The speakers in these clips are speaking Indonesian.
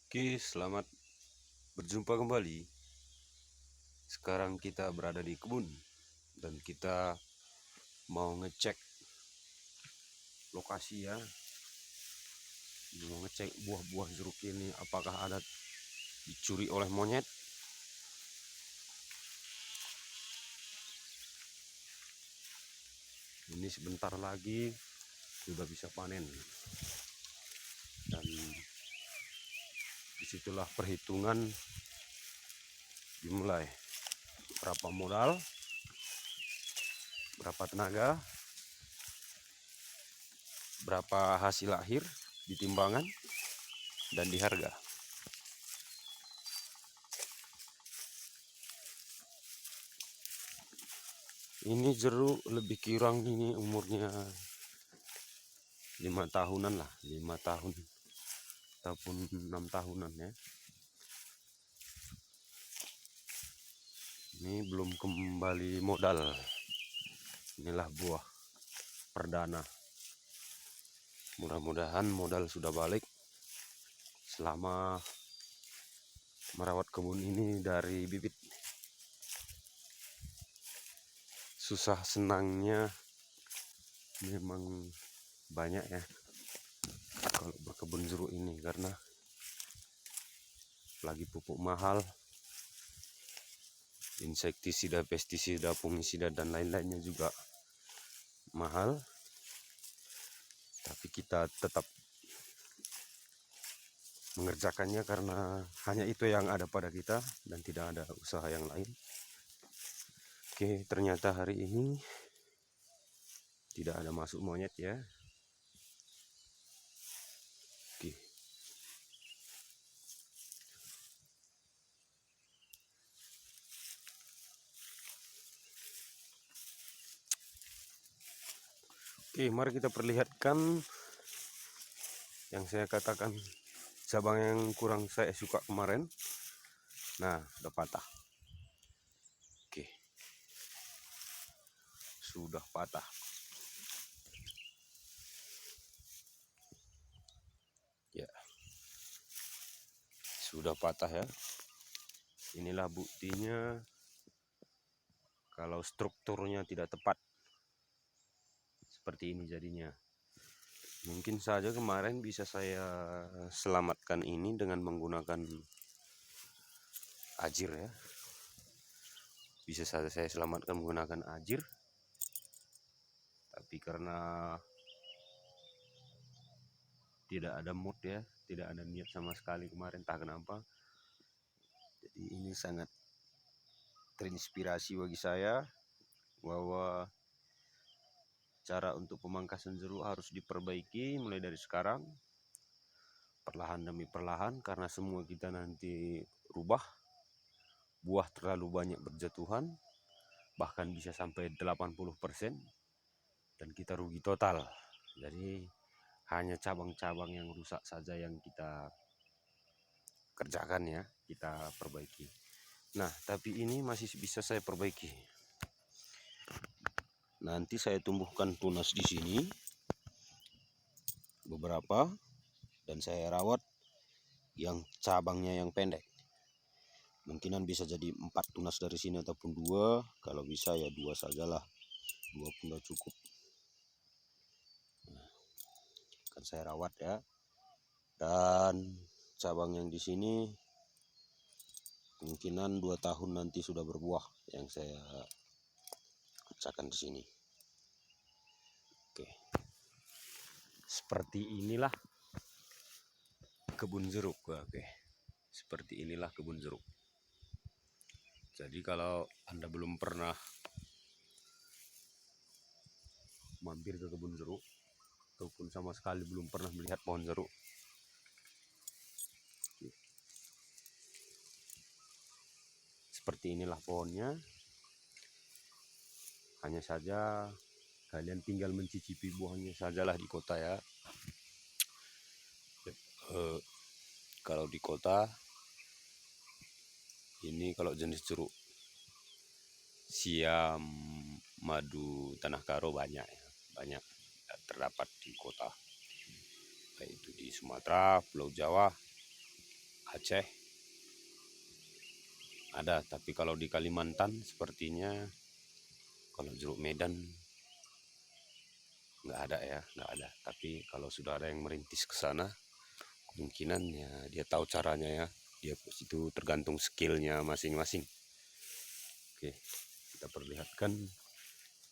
Oke, selamat berjumpa kembali. Sekarang kita berada di kebun dan kita mau ngecek lokasi ya. Mau ngecek buah-buah jeruk ini apakah ada dicuri oleh monyet. Ini sebentar lagi sudah bisa panen. Dan disitulah perhitungan dimulai. Berapa modal, berapa tenaga, berapa hasil akhir di timbangan dan di harga. Ini jeruk lebih kurang ini umurnya 5 tahunan lah, 5 tahun ataupun 6 tahunan ya. Ini belum kembali modal. Inilah buah perdana. Mudah-mudahan modal sudah balik selama merawat kebun ini dari bibit. Susah senangnya memang banyak ya kalau berkebun jeruk ini, karena lagi pupuk mahal, insektisida, pestisida, fungisida dan lain-lainnya juga mahal. Tapi kita tetap mengerjakannya karena hanya itu yang ada pada kita dan tidak ada usaha yang lain. Oke, ternyata hari ini tidak ada masuk monyet ya. Oke. Oke, mari kita perlihatkan yang saya katakan cabang yang kurang saya suka kemarin. Nah, udah patah. Oke. Sudah patah. Ya. Sudah patah ya. Inilah buktinya kalau strukturnya tidak tepat. Seperti ini jadinya. Mungkin saja kemarin bisa saya selamatkan ini dengan menggunakan ajir ya. Bisa saja saya selamatkan menggunakan ajir. Tapi karena tidak ada mood ya, tidak ada niat sama sekali kemarin, tak kenapa. Jadi ini sangat terinspirasi bagi saya bahwa cara untuk pemangkasan jeruk harus diperbaiki mulai dari sekarang, perlahan demi perlahan, karena semua kita nanti rubah. Buah terlalu banyak berjatuhan, bahkan bisa sampai 80%, dan kita rugi total. Jadi hanya cabang-cabang yang rusak saja yang kita kerjakan ya, kita perbaiki. Nah, tapi ini masih bisa saya perbaiki. Nanti saya tumbuhkan tunas di sini beberapa, dan saya rawat yang cabangnya yang pendek. Mungkinan bisa jadi 4 tunas dari sini ataupun 2. Kalau bisa ya 2 sajalah, 2 pun udah cukup. Nah, akan saya rawat ya. Dan cabang yang di sini kemungkinan 2 tahun nanti sudah berbuah yang saya kerjakan di sini. Oke. Seperti inilah kebun jeruk. Oke. Seperti inilah kebun jeruk. Jadi kalau Anda belum pernah mampir ke kebun jeruk ataupun sama sekali belum pernah melihat pohon jeruk, seperti inilah pohonnya. Hanya saja kalian tinggal mencicipi buahnya sajalah di kota ya. Kalau di kota ini, kalau jenis jeruk siam, madu, tanah karo banyak ya, banyak terdapat di kota, baik itu di Sumatera, Pulau Jawa, Aceh ada, tapi kalau di Kalimantan sepertinya kalau jeruk Medan nggak ada ya, nggak ada. Tapi kalau sudah ada yang merintis ke sana, kemungkinan ya dia tahu caranya ya. Dia itu tergantung skillnya masing-masing. Oke, kita perlihatkan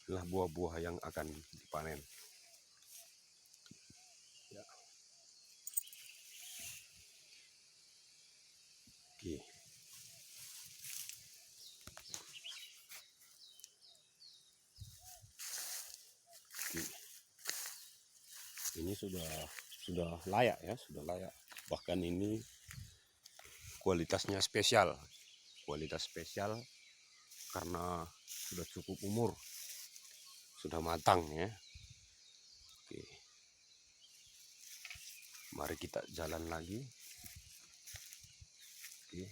adalah buah-buah yang akan dipanen. Ya. Oke. Oke. Ini sudah layak ya, sudah layak. Bahkan ini kualitasnya spesial. Kualitas spesial karena sudah cukup umur. Sudah matang ya. Oke. Mari kita jalan lagi. Oke.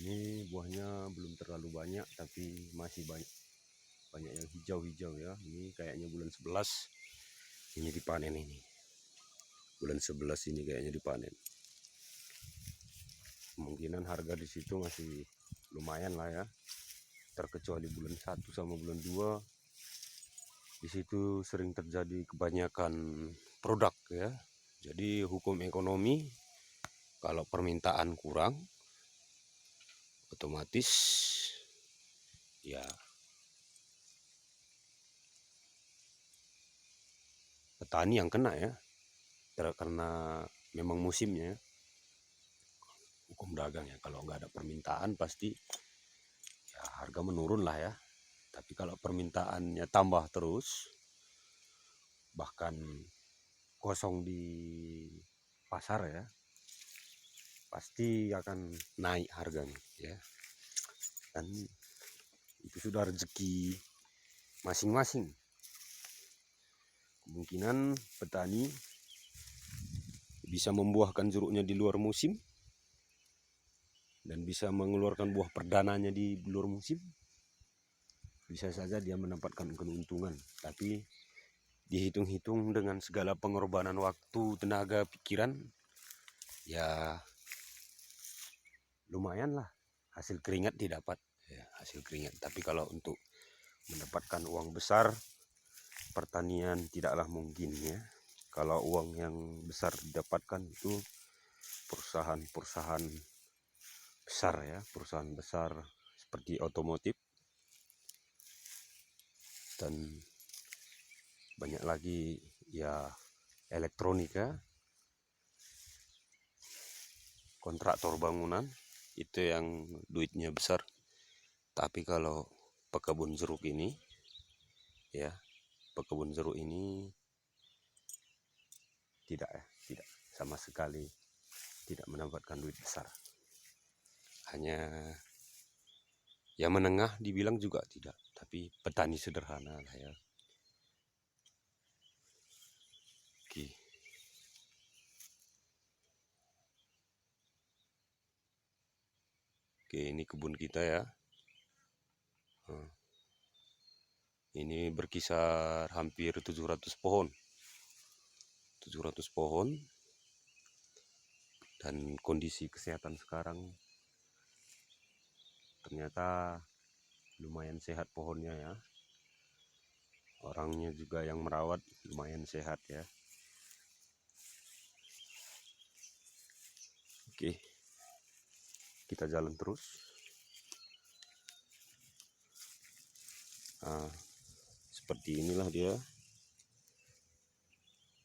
Ini buahnya belum terlalu banyak, tapi masih banyak yang hijau-hijau ya. Ini kayaknya bulan 11 ini dipanen ini. Bulan 11 ini kayaknya dipanen. Kemungkinan harga di situ masih lumayan lah ya. Terkecuali bulan 1 sama bulan 2. Di situ sering terjadi kebanyakan produk ya. Jadi hukum ekonomi, kalau permintaan kurang, otomatis ya petani yang kena ya, karena memang musimnya. Hukum dagang ya, kalau nggak ada permintaan pasti ya harga menurun lah ya. Tapi kalau permintaannya tambah terus, bahkan kosong di pasar ya, pasti akan naik harganya ya. Dan itu sudah rezeki masing-masing. Kemungkinan petani bisa membuahkan jeruknya di luar musim dan bisa mengeluarkan buah perdananya di luar musim. Bisa saja dia mendapatkan keuntungan, tapi dihitung-hitung dengan segala pengorbanan waktu, tenaga, pikiran, ya lumayan lah, hasil keringat didapat ya, hasil keringat. Tapi kalau untuk mendapatkan uang besar, pertanian tidaklah mungkin ya. Kalau uang yang besar didapatkan itu perusahaan besar ya, perusahaan besar seperti otomotif dan banyak lagi ya, elektronika, kontraktor bangunan, itu yang duitnya besar. Tapi kalau pekebun jeruk ini ya, pekebun jeruk ini tidak sama sekali tidak mendapatkan duit besar. Hanya ya menengah dibilang juga tidak, tapi petani sederhana lah ya. Oke. Oke, ini kebun kita ya. Ini berkisar hampir 700 pohon. 700 pohon. Dan kondisi kesehatan sekarang ternyata lumayan sehat pohonnya ya. Orangnya juga yang merawat lumayan sehat ya. Oke, kita jalan terus. Nah, seperti inilah dia.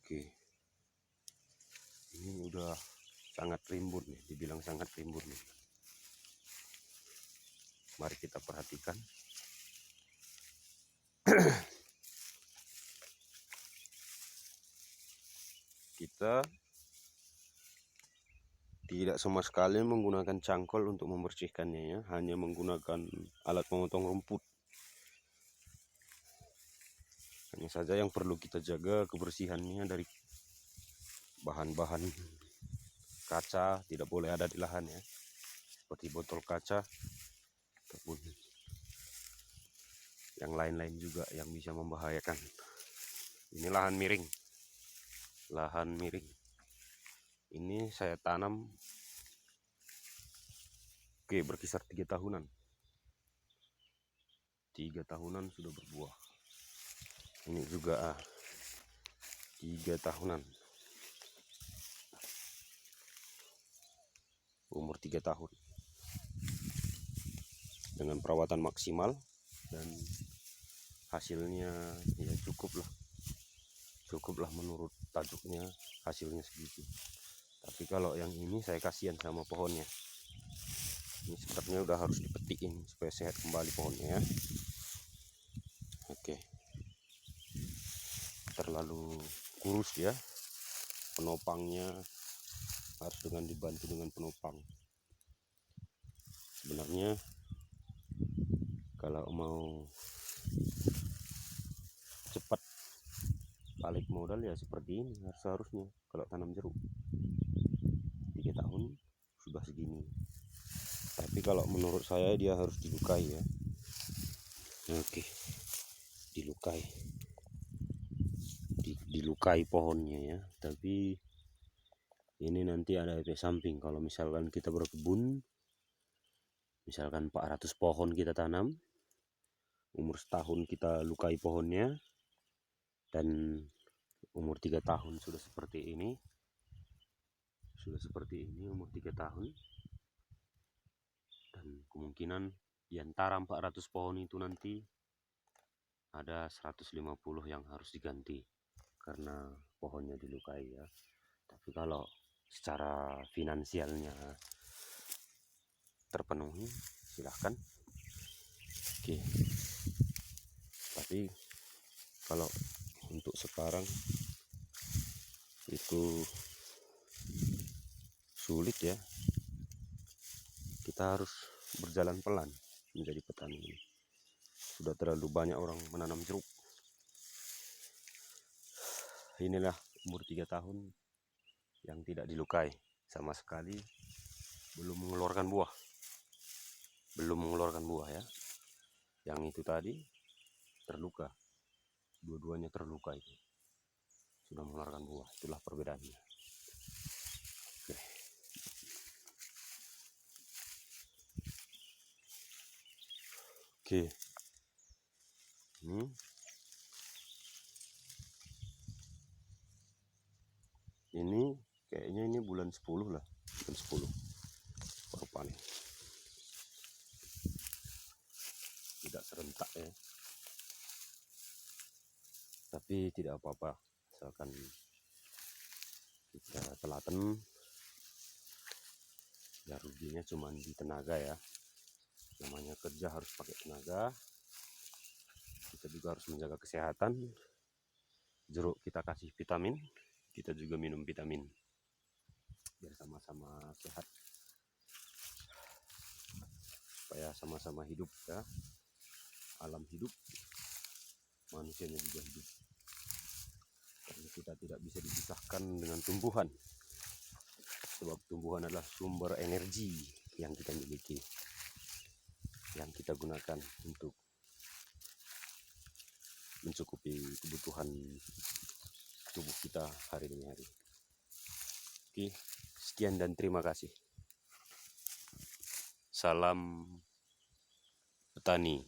Oke, ini udah sangat rimbun nih, dibilang sangat rimbun nih. Mari kita perhatikan. Kita tidak sama sekali menggunakan cangkol untuk membersihkannya ya, hanya menggunakan alat memotong rumput. Hanya saja yang perlu kita jaga kebersihannya dari bahan-bahan kaca, tidak boleh ada di lahan ya, seperti botol kaca ataupun yang lain-lain juga yang bisa membahayakan. Ini lahan miring, Ini saya tanam berkisar 3 tahunan. 3 tahunan sudah berbuah. Ini juga 3 tahunan. Umur 3 tahun. Dengan perawatan maksimal dan hasilnya ya cukuplah menurut tajuknya, hasilnya segitu. Tapi kalau yang ini saya kasihan sama pohonnya. Ini sebenarnya udah harus dipetiin supaya sehat kembali pohonnya ya. Oke. Terlalu kurus ya. Penopangnya harus dibantu dengan penopang. Sebenarnya kalau mau cepat balik modal ya seperti ini seharusnya. Kalau tanam jeruk 3 tahun sudah segini. Tapi kalau menurut saya dia harus dilukai ya. Oke, dilukai pohonnya ya. Tapi ini nanti ada efek samping. Kalau misalkan kita berkebun, misalkan 400 pohon kita tanam, umur setahun kita lukai pohonnya, dan umur 3 tahun sudah seperti ini, umur 3 tahun, dan kemungkinan di antara 400 pohon itu nanti ada 150 yang harus diganti karena pohonnya dilukai ya. Tapi kalau secara finansialnya terpenuhi, silahkan. Oke. Tapi kalau untuk sekarang itu sulit ya. Kita harus berjalan pelan menjadi petani ini. Sudah terlalu banyak orang menanam jeruk. Inilah umur 3 tahun yang tidak dilukai sama sekali, belum mengeluarkan buah ya. Yang itu tadi terluka, dua-duanya terluka itu sudah mengeluarkan buah. Itulah perbedaannya. Oke. Ini kayaknya ini bulan 10 lah, bulan 10 baru panen. Tidak serentak ya, tapi tidak apa-apa, asalkan kita telaten. Ya ruginya cuma di tenaga ya, namanya kerja harus pakai tenaga. Kita juga harus menjaga kesehatan. Jeruk kita kasih vitamin, kita juga minum vitamin biar sama-sama sehat, supaya sama-sama hidup ya. Alam hidup, manusianya juga hidup, karena kita tidak bisa dipisahkan dengan tumbuhan, sebab tumbuhan adalah sumber energi yang kita miliki, yang kita gunakan untuk mencukupi kebutuhan tubuh kita hari demi hari. Oke, sekian dan terima kasih. Salam petani.